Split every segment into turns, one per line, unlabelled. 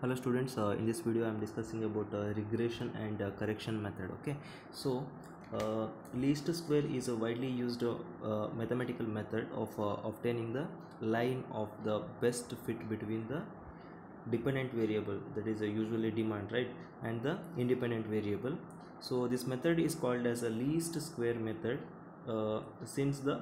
Hello students, in this video I am discussing about regression and correction method. Okay, so least square is a widely used mathematical method of obtaining the line of the best fit between the dependent variable, that is usually demand, right, and the independent variable. So this method is called as a least square method since the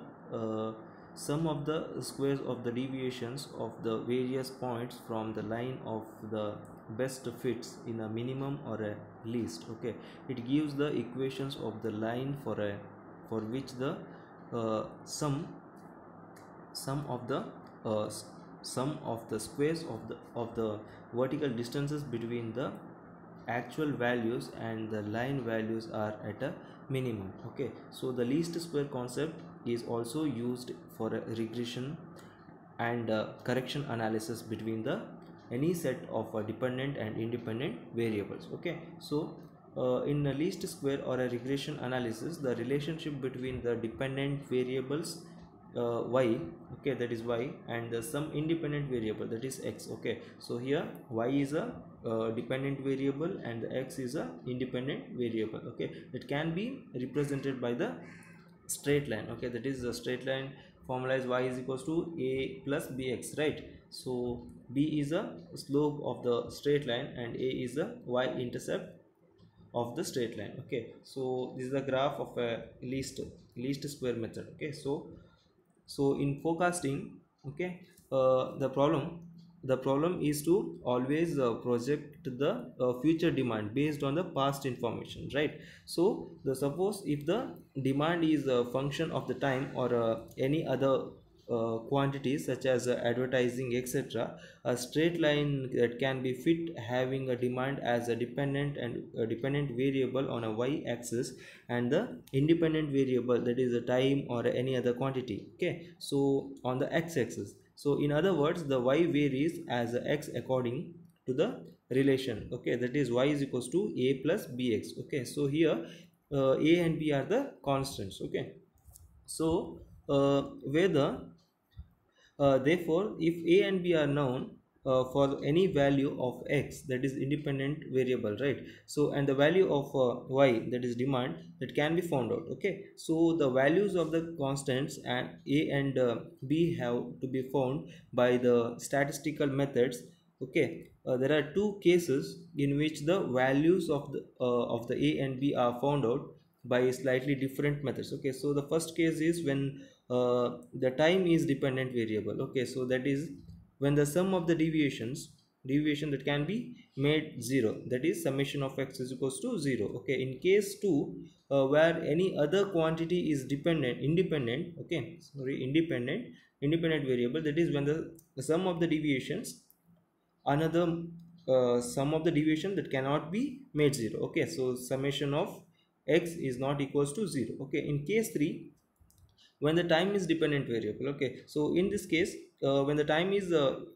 sum of the squares of the deviations of the various points from the line of the best fits in a minimum or a least. Okay, it gives the equations of the line for which the sum of the uh, sum of the squares of the vertical distances between the actual values and the line values are at a minimum. Okay, so the least square concept is also used for a regression and correction analysis between the any set of dependent and independent variables. Okay, so in a least square or a regression analysis, the relationship between the dependent variables y, okay, that is y, and some independent variable, that is x. Okay, so here y is a dependent variable and the x is a independent variable. Okay, it can be represented by the straight line. Okay, that is the straight line formula is y is equals to a plus bx, right? So b is a slope of the straight line and a is the y-intercept of the straight line. Okay, so this is the graph of a least square method. Okay, so in forecasting, okay, the problem is to always project the future demand based on the past information, right? So the suppose if the demand is a function of the time or any other quantities such as advertising, etc., a straight line that can be fit having a demand as a dependent and a dependent variable on a y-axis and the independent variable, that is the time or any other quantity. Okay, so on the x-axis, so in other words the y varies as x according to the relation. Okay, that is y is equals to a plus bx. Okay, so here a and b are the constants. Okay, so whether therefore, if a and b are known for any value of x, that is independent variable, right? So and the value of y, that is demand, that can be found out. Okay, so the values of the constants and a and b have to be found by the statistical methods. Okay, there are two cases in which the values of the a and b are found out by slightly different methods. Okay, so the first case is when the time is dependent variable. Okay, so that is when the sum of the deviation that can be made 0, that is summation of x is equals to 0. Okay, in case 2 where any other quantity is independent, okay, sorry, independent variable, that is when the sum of the deviations another sum of the deviation that cannot be made 0. Okay, so summation of x is not equals to 0. Okay, in case 3 when the time is dependent variable. Okay, so in this case when the time is the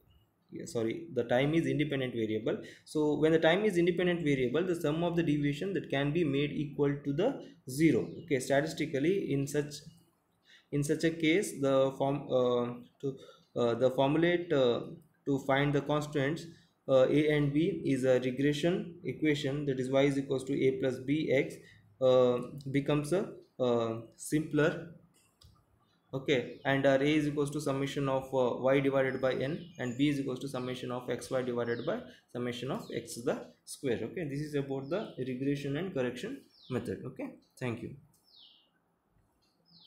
time is independent variable, so when the time is independent variable, the sum of the deviation that can be made equal to the 0. Okay, statistically in such a case the formulate to find the constants a and b is a regression equation, that is y is equals to a plus bx becomes a simpler. Okay, and a is equals to summation of y divided by n and b is equals to summation of xy divided by summation of x the square. Okay, this is about the regression and correction method. Okay, thank you.